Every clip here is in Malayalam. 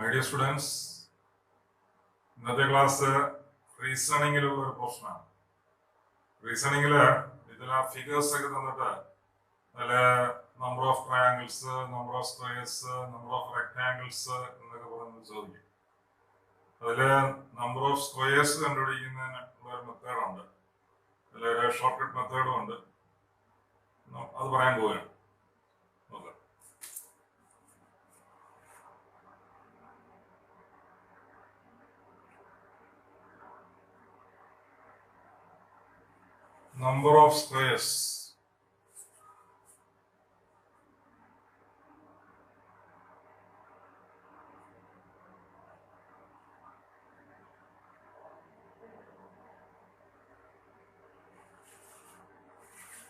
My dear students, ഇന്നത്തെ ക്ലാസ് റീസണിങ്ങിലുള്ള ഒരു പോർഷനാണ്. റീസണിങ്ങിൽ ഇതിൽ ഫിഗേഴ്സ് ഒക്കെ തന്നിട്ട് അതിൽ number of triangles, number of squares, number of rectangles എന്നൊക്കെ പറഞ്ഞ് ചോദിക്കും. അതിൽ നമ്പർ ഓഫ് സ്ക്വയേഴ്സ് കണ്ടുപിടിക്കുന്നതിന് ഒരു മെത്തേഡുണ്ട്, അതിലൊരു ഷോർട്ട് കട്ട് മെത്തേഡും ഉണ്ട്. അത് പറയാൻ പോവുകയാണ്. Number of squares.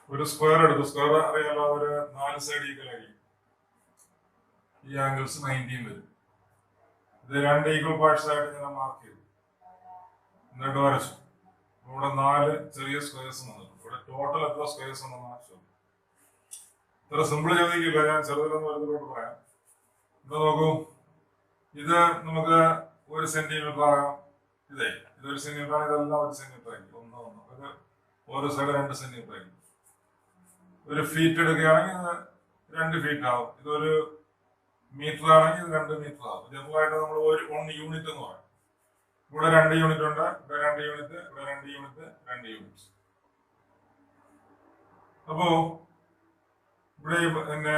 ഒരു സ്ക്വയർ എടുത്തു. സ്ക്വയർ അറിയാലോ, ഒരു 4 സൈഡ് ഈക്വൽ ആയിരിക്കും. ഈ ആംഗിൾസ് 90 വരും. ഇത് 2 ഈക്വൽ പാർട്സ് ആയിട്ട് ഞാൻ മാർക്ക് ചെയ്തു, എന്നിട്ട് വരച്ചു. ഇവിടെ 4 ചെറിയ സ്ക്വയേഴ്സ് വന്നിട്ടുണ്ട്. ഇവിടെ ടോട്ടൽ എത്ര സ്ക്വയേഴ്സ് ഉണ്ടെന്നാണ് ചോദ്യം. ഇത്ര സിമ്പിൾ ചോദിക്കില്ല, ഞാൻ ചെറുതിലൊന്ന് വലുതിലോട്ട് പറയാം. ഇത് നോക്കൂ, ഇത് നമുക്ക് 1 സെന്റിമീറ്റർ ആകാം. ഇതൊരു സെന്റിമീറ്റർ ആണ്, ഇതെല്ലാം 1 സെന്റിമീറ്റർ ആയിരിക്കും. ഇത് ഓരോ സൈഡ് 2 സെന്റിമീറ്റർ ആയിരിക്കും. ഒരു ഫീറ്റ് എടുക്കുകയാണെങ്കിൽ ഇത് 2 ഫീറ്റ് ആവും. ഇതൊരു മീറ്റർ ആണെങ്കിൽ ഇത് 2 മീറ്റർ ആവും. ജനറലായിട്ട് നമ്മൾ 1 യൂണിറ്റ് എന്ന് പറയും. ഇവിടെ 2 യൂണിറ്റ് ഉണ്ട്, ഇവിടെ 2 യൂണിറ്റ്, ഇവിടെ 2 യൂണിറ്റ്, 2 യൂണിറ്റ്. അപ്പോ ഇവിടെ പിന്നെ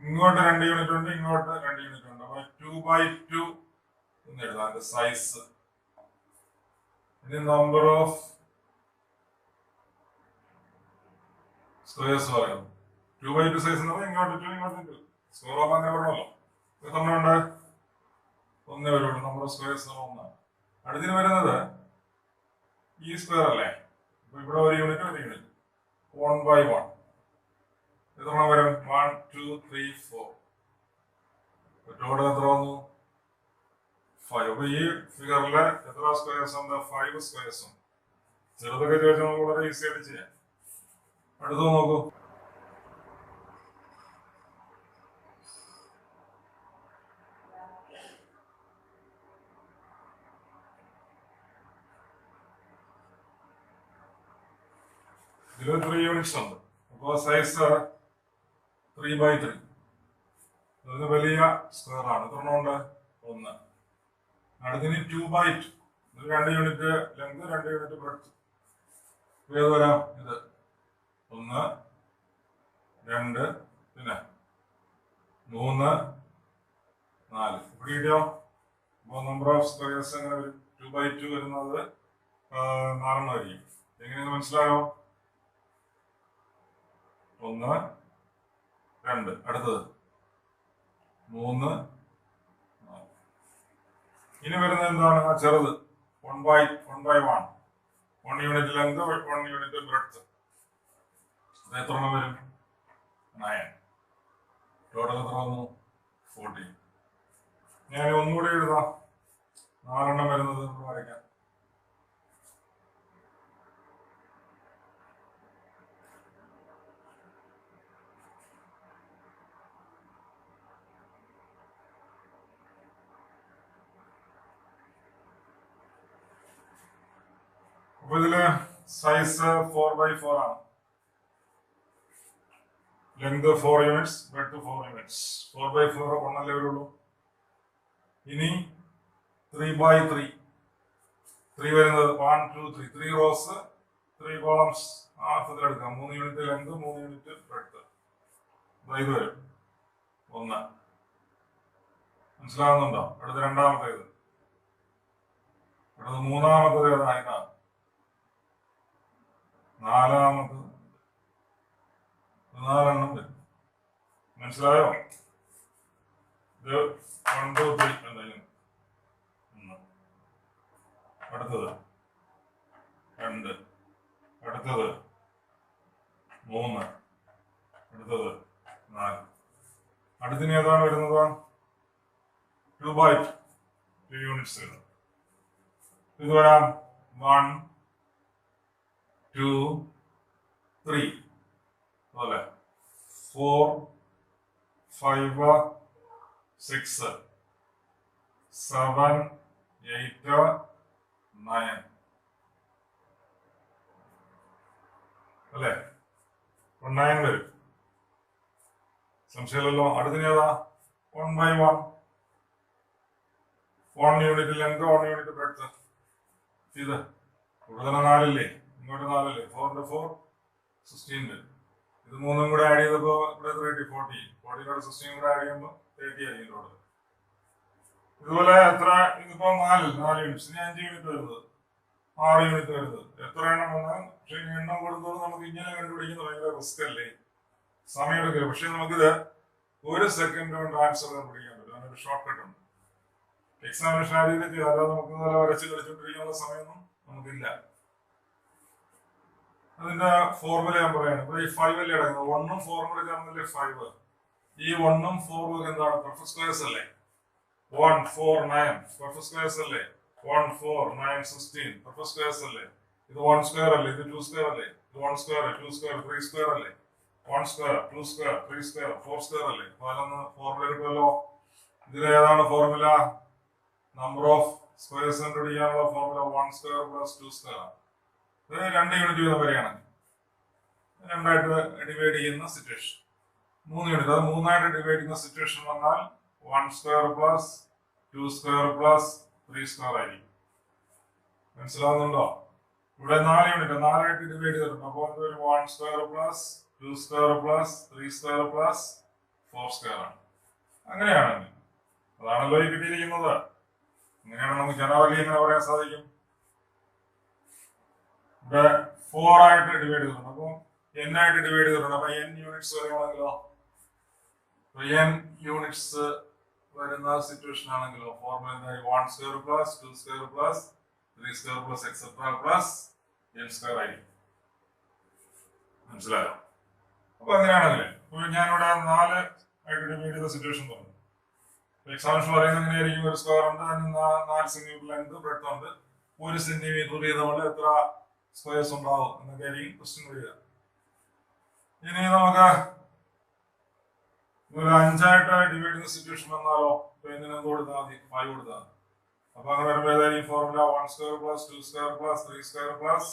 ഇങ്ങോട്ട് 2 യൂണിറ്റ് ഉണ്ട്, ഇങ്ങോട്ട് 2 യൂണിറ്റ് ഉണ്ട്. അപ്പൊ 2/2 എന്ന് എഴുതാം അതിന്റെ സൈസ്. ഇനി നമ്പർ ഓഫ് സ്ക്വയേഴ്സ് പറയുന്നു. 2/2 സൈസ് എന്ന് പറഞ്ഞാൽ ഇങ്ങോട്ട് 2, ഇങ്ങോട്ട് 2. സ്ക്വയർ ഓഫ് അങ്ങനെ പറഞ്ഞല്ലോ. ഇത് തമ്മിലുണ്ട് 1 വരുള്ളൂ. Number of squares 1. അടുത്തിന് വരുന്നത് ഈ സ്ക്വയർ അല്ലേ. അപ്പൊ ഇവിടെ 1 യൂണിറ്റ് 1 യൂണിറ്റ് 1/1. ഇത് നമ്മൾ വരും 1, 2, 3, 4. ടോട്ടൽ എത്ര വന്നു? 5. അപ്പൊ ഈ ഫിഗറില് എത്ര സ്ക്വയേഴ്സ് ഉണ്ട്? 5 സ്ക്വയേഴ്സ് ഉണ്ട്. ചെറുതൊക്കെ ചോദിച്ചാൽ നമുക്ക് വളരെ ഈസി ആയിട്ട് ചെയ്യാം. അടുത്ത് നോക്കൂ, ഇതിൽ 3 യൂണിറ്റ്സ് ഉണ്ട്. അപ്പോൾ സൈസ് 3/3. അത് വലിയ സ്ക്വയർ ആണ്. എത്ര ഉണ്ട്? 1. അടുത്തിന് 2/2. ഇത് 2 യൂണിറ്റ് ലെങ്ത്, 2 യൂണിറ്റ് ബ്രെഡ്ത്ത്. ഏത് വരാം? ഇത് 1, 2, പിന്നെ 3, 4. ഇവിടെ കിട്ടിയോ? അപ്പോൾ നമ്പർ ഓഫ് സ്ക്വയേഴ്സ് എങ്ങനെ വരും? 2/2 വരുന്നത് 4 ആയിരിക്കും. എങ്ങനെയെന്ന് മനസ്സിലായോ? 1, 2. അടുത്തത് 3, 4. ഇനി വരുന്നത് എന്താണ്? ആ ചെറുത് 1/1. 1 യൂണിറ്റ് ലെങ്ത്, 1 യൂണിറ്റ് ബ്രെഡ്ത്ത്. അത് എത്ര എണ്ണം വരും? 9. ടോട്ടൽ എത്ര വന്നു? 14. ഞാൻ ഒന്നുകൂടി എഴുതാം. 4 എണ്ണം വരുന്നത് നമുക്ക് വരയ്ക്കാം. അപ്പൊ ഇതില് സൈസ് 4/4 ആണ്. Length 4 units, breadth 4 units. 4/4 1 വരുള്ളൂ. ഇനി 3/3. 3 വരുന്നത് 1, 2, 3. 3 റോസ്, 3 കോളംസ്. ആ അർത്ഥത്തിൽ എടുക്കാം. 3 യൂണിറ്റ് ലെങ്ത്, 3 യൂണിറ്റ് ബ്രെഡ്ത്ത്. ഇത് വരും 1. മനസ്സിലാവുന്നുണ്ടോ? അടുത്ത രണ്ടാമത്തേത്. അടുത്ത മൂന്നാമത്തത് ഏതാ? നാലാമത്തത് 4 എണ്ണം വരും. മനസ്സിലായോ? ഇത് 1, 2, 3 എന്തായാലും 1. അടുത്തത് 2. അടുത്തത് 3. അടുത്തത് 4. അടുത്തിന് ഏതാണ് വരുന്നത്? 2/2 യൂണിറ്റ്സ് വരും. ഇത് വരാം 1, 2, 3. അതുപോലെ 4, 5, 6, 7, 8, 9. അല്ലേ? 9 വരും. സംശയമില്ലല്ലോ. അടുത്തതിനേതാ? 1/1. 1 യൂണിറ്റ് ലെങ്ത്, 1 യൂണിറ്റ് ബ്രെഡ്ത്ത്. ഇത് ഇവിടെ തന്നെ 4 ഇങ്ങോട്ട് 4 4 4 16 വരും. ഇത് മൂന്നും കൂടെ ആഡ് ചെയ്തപ്പോ ഇവിടെ 30 40 40 16 കൂടെ ആഡ് ചെയ്യുമ്പോൾ 30 ആയി ഇതിനോട്. ഇതുപോലെ എത്ര? ഇതിപ്പോ 4 യൂണിറ്റ്സ്. ഇനി 5 യൂണിറ്റ് വരുന്നത്, 6 യൂണിറ്റ് വരുന്നത്. എത്ര എണ്ണം വന്നാൽ? പക്ഷെ എണ്ണം കൊടുത്തോളം നമുക്ക് ഇങ്ങനെ കണ്ടുപിടിക്കുന്നത് ഭയങ്കര റിസ്ക് അല്ലേ, സമയം എടുക്കില്ല. പക്ഷെ നമുക്കിത് 1 സെക്കൻഡ് കൊണ്ട് ആൻസർ കണ്ടുപിടിക്കാൻ പറ്റും. അതിനൊരു ഷോർട്ട് കട്ട് ഉണ്ട്. എക്സാമിനേഷൻ ആ രീതിയിൽ ചെയ്യാം. അല്ലാതെ നമുക്ക് നല്ല വരച്ച് കളിച്ചുകൊണ്ടിരിക്കാനുള്ള സമയമൊന്നും നമുക്കില്ല. അതിന്റെ ഫോർമുല ഞാൻ പറയാണ്. ഇപ്പൊ ഈ 5 അല്ലേ കിടക്കുന്നത്? 1ഉം 4ഉം കൂടെ ചേർന്നല്ലേ 5. ഈ 1ഉം 4ഉം എന്താണ്? പെർഫെക്റ്റ് സ്ക്വയർസ് അല്ലേ? 1 4 9 പെർഫെക്റ്റ് സ്ക്വയർസ് അല്ലേ? 1 4 9 16 പെർഫെക്റ്റ് സ്ക്വയർസ് അല്ലേ? ഇത് 1 സ്ക്വയർ അല്ലേ? ഇത് 2 സ്ക്വയർ അല്ലേ? ഇത് 1 സ്ക്വയർ 2 സ്ക്വയർ 3 സ്ക്വയർ അല്ലേ? 1 സ്ക്വയർ 2 സ്ക്വയർ 3 സ്ക്വയർ 4 സ്ക്വയർ അല്ലേ? അതിലൊന്ന് ഫോർമുല കിട്ടുമല്ലോ. ഇതിൽ ഏതാണ് ഫോർമുല? നമ്പർ ഓഫ് സ്ക്വയർസ് കണ്ടുപിടിക്കാനുള്ള ഫോർമുല 1 സ്ക്വയർ പ്ലസ് 2 സ്ക്വയർ. ഇത് 2 യൂണിറ്റ് വീതം വരെയാണ്. 2ആയിട്ട് ഡിവൈഡ് ചെയ്യുന്ന സിറ്റുവേഷൻ. 3 യൂണിറ്റ്, അത് 3ആയിട്ട് ഡിവൈഡ് ചെയ്യുന്ന സിറ്റുവേഷൻ വന്നാൽ 1 square plus 2 square plus 3 square ആയിരിക്കും. മനസ്സിലാവുന്നുണ്ടോ? ഇവിടെ 4 യൂണിറ്റ് 4ആയിട്ട് ഡിവൈഡ് ചെയ്തിട്ടുണ്ട്. അപ്പോൾ 1 square plus 2 square plus 3 square plus 4 square ആണ്. അങ്ങനെയാണെങ്കിൽ അതാണല്ലോ ഈ കിട്ടിയിരിക്കുന്നത്. അങ്ങനെയാണ് നമുക്ക് ജനറലി എങ്ങനെ പറയാൻ സാധിക്കും? ഇവിടെ 4 ആയിട്ട് ഡിവൈഡ് ചെയ്തിട്ടുണ്ട്. അപ്പോൾ n ആയിട്ട് ഡിവൈഡ് ചെയ്തിട്ടുണ്ട്. അപ്പൊ n യൂണിറ്റ്സ് വരുവാണെങ്കിലോ, n യൂണിറ്റ്സ് വരുന്ന സിറ്റുവേഷൻ ആണെങ്കിലോ formula 1 square plus 2 square plus 3 square plus etcetera plus n square ആയിരിക്കും. മനസ്സിലായോ? അപ്പൊ അങ്ങനെയാണല്ലേ. ഞാനിവിടെ 4 ആയിട്ട് ഡിവൈഡ് ചെയ്ത സിറ്റുവേഷൻ പറഞ്ഞു. എക്സാമിനേഷൻ പറയുന്നത് എങ്ങനെയായിരിക്കും? ഒരു സ്ക്വയർ ഉണ്ട്, അതിന് 4 സെന്റിമീറ്റർ ലെങ്ത് ബ്രെഡ്ത്ത് ഉണ്ട്. 1 സെന്റിമീറ്റർ വീതമുള്ള എത്ര സ്ക്വയർസ് ഉണ്ടാവും എന്നൊക്കെ ആയിരിക്കും ക്വസ്റ്റ്യൻ വരിക. ഇനി നമുക്ക് ഒരു 5ആയിട്ട് ഡിവൈഡ് ചെയ്യുന്ന സിറ്റുവേഷൻ വന്നാലോ? അപ്പൊ എന്തിനും കൊടുത്താൽ മതി? 5 കൊടുത്താൽ മതി. അപ്പൊ അങ്ങനെ വരുമ്പോൾ ഏതായിരിക്കും formula? 1 square plus 2 square plus 3 square plus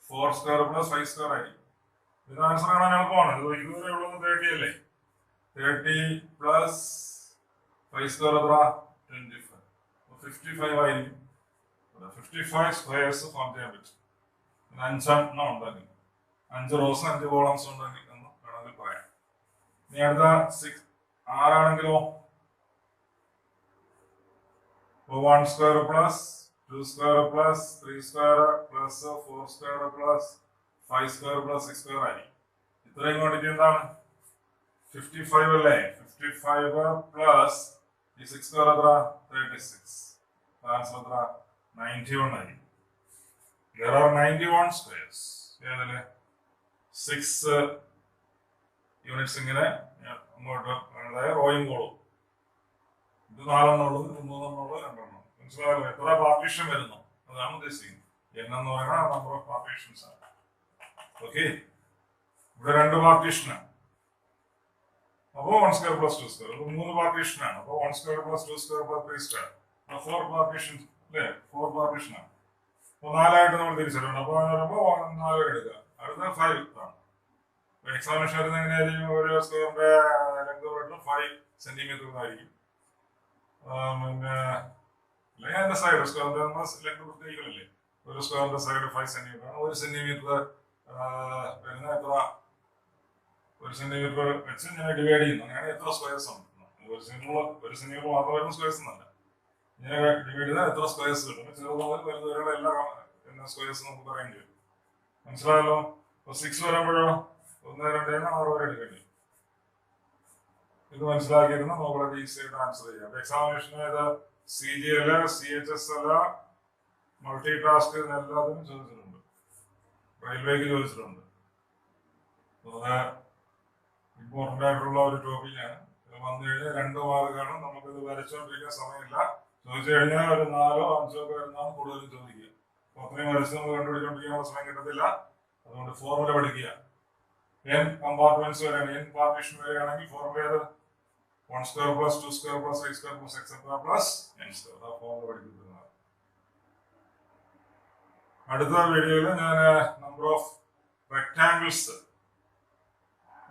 4 square plus 5 square ആയിരിക്കും. ഇത് ആൻസർ കാണാൻ എളുപ്പമാണ്. ഇത് ഇതുവരെ ഉള്ളത് 30 അല്ലേ? 30 പ്ലസ് 5 സ്ക്വയർ എത്ര? 25. 55 ആയിരിക്കും. 55 സ്ക്വയർസ് ഫോം ചെയ്യാൻ പറ്റും. 5 എണ്ണം ഉണ്ടെങ്കിൽ, 5 റോസ് 5 കോളംസ് ഉണ്ടെങ്കിൽ എന്ന് വേണമെങ്കിൽ പറയാം. ഇനി അടുത്ത 6 ആണെങ്കിലോ 1 square plus 2 square plus 3 square plus 4 square plus 5 square plus 6 square ആയിരിക്കും. ഇത്രയും ക്വാണ്ടിറ്റി എന്താണ്? 55 അല്ലേ? 55 പ്ലസ് ഈ 6 സ്ക്വയർ എത്ര? 36. ആൻസർ എത്ര? 91 ആയിരിക്കും. There are 91 squares. ഏതല്ലേ? 6 യൂണിറ്റ്സ് ഇങ്ങനെ അങ്ങോട്ട് റോയും കോളും. ഇത് 4 എണ്ണം ഉള്ളത്, 3 എണ്ണം ഉള്ളത്, 2 എണ്ണം. മനസ്സിലായല്ലോ? എത്ര പാർട്ടീഷൻ വരുന്നു അതാണ് ഉദ്ദേശിക്കുന്നത്. n എന്ന് പറയുന്നത് നമ്പർ ഓഫ് പാർട്ടീഷൻസ് ആണ്. ഓക്കെ, ഇവിടെ 2 പാർട്ടീഷനാണ്. അപ്പോൾ 1 സ്ക്വയർ പ്ലസ് 2 സ്ക്വയർ. 3 പാർട്ടീഷനാണ്. അപ്പോൾ 1 square plus 2 square plus 3 square. 4 partition അല്ലേ? 4 പാർട്ടീഷനാണ്. അപ്പോൾ 4ആയിട്ട് നമ്മൾ തിരിച്ചിട്ടുണ്ട്. അപ്പോൾ വരുമ്പോൾ 4 എടുക്കുക. അടുത്ത 5 ആണ്. എക്സാമിനേഷൻ വരുന്നത് എങ്ങനെയായിരിക്കും? ഒരു സ്ക്വയറിന്റെ ലെങ്ത് 5 സെന്റിമീറ്റർ ആയിരിക്കും. പിന്നെ അല്ലെങ്കിൽ അതിന്റെ സൈഡ് സ്ക്വയറിന്റെ ലെങ്ത് പ്രത്യേകിക്കലല്ലേ? ഒരു സ്ക്വയറിന്റെ സൈഡ് 5 സെന്റിമീറ്റർ ആണ്. 1 സെന്റിമീറ്റർ വരുന്ന എത്ര? 1 സെന്റിമീറ്റർ വെച്ച് ഞാൻ ഡിവൈഡ് ചെയ്യുന്നു. അങ്ങനെ എത്ര സ്ക്വയർസ് ഉണ്ട്? 1 സെന്റിമീറ്റർ മാത്രം വരുന്ന സ്ക്വയർസ് എന്നല്ല. ഇങ്ങനെ ഡിവൈഡ് ചെയ്താൽ എത്ര സ്ക്വയർസ് കിട്ടും? ചെറുത് മുതൽ വലുത് വരെയുള്ള എല്ലാ സ്ക്വയർസും നമുക്ക് പറയേണ്ടി വരും. മനസ്സിലായല്ലോ? അപ്പൊ 6 വരുമ്പോഴോ 1 2 6 വരെ എടുക്കേണ്ടി വരും. ഇത് മനസ്സിലാക്കിയിരുന്ന നമുക്ക് ഈസി ആയിട്ട് ആൻസർ ചെയ്യാം. എക്സാമിനേഷൻ ഏത്? CGL CHSL മൾട്ടി ടാസ്ക് എല്ലാത്തിനും ചോദിച്ചിട്ടുണ്ട്. റെയിൽവേക്ക് ചോദിച്ചിട്ടുണ്ട്. ഇമ്പോർട്ടന്റ് ആയിട്ടുള്ള ഒരു ടോപ്പിക്കാണ്. ഇത് വന്നു കഴിഞ്ഞാൽ 2 മാർക്കാണ്. നമുക്കിത് വരച്ചുകൊണ്ടിരിക്കാൻ സമയമില്ല. ചോദിച്ചു കഴിഞ്ഞാൽ ഒരു 4 5 ഒക്കെ വരുന്നതാണ് കൂടുതലും ചോദിക്കുക. അപ്പൊ അത്രയും വരച്ച് നമ്മൾ കണ്ടുപിടിച്ചുകൊണ്ടിരിക്കാനുള്ള സമയം കിട്ടത്തില്ല. അതുകൊണ്ട് ഫോർമുല പഠിക്കുക. n കമ്പാർട്ട്മെന്റ്സ് വരെയാണ്. n പാർട്ടീഷൻ വരെയാണെങ്കിൽ ഫോർമുല ഏത്? 1 square plus 2 square plus 3 square plus etc. plus n square. ആ ഫോർമുല പഠിപ്പിക്കുന്നതാണ്. അടുത്ത വീഡിയോയിൽ ഞാൻ നമ്പർ ഓഫ് റെക്ടാങ്കിൾസ്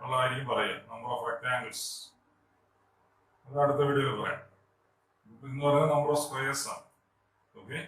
ഉള്ളതായിരിക്കും പറയാം. നമ്പർ ഓഫ് റെക്ടാങ്കിൾസ് അത് അടുത്ത വീഡിയോയിൽ പറയാം. ഇന്ന് പറയുന്നത് നമ്പർ ഓഫ് സ്ക്വയേഴ്സ് ആണ്. ഓക്കെ.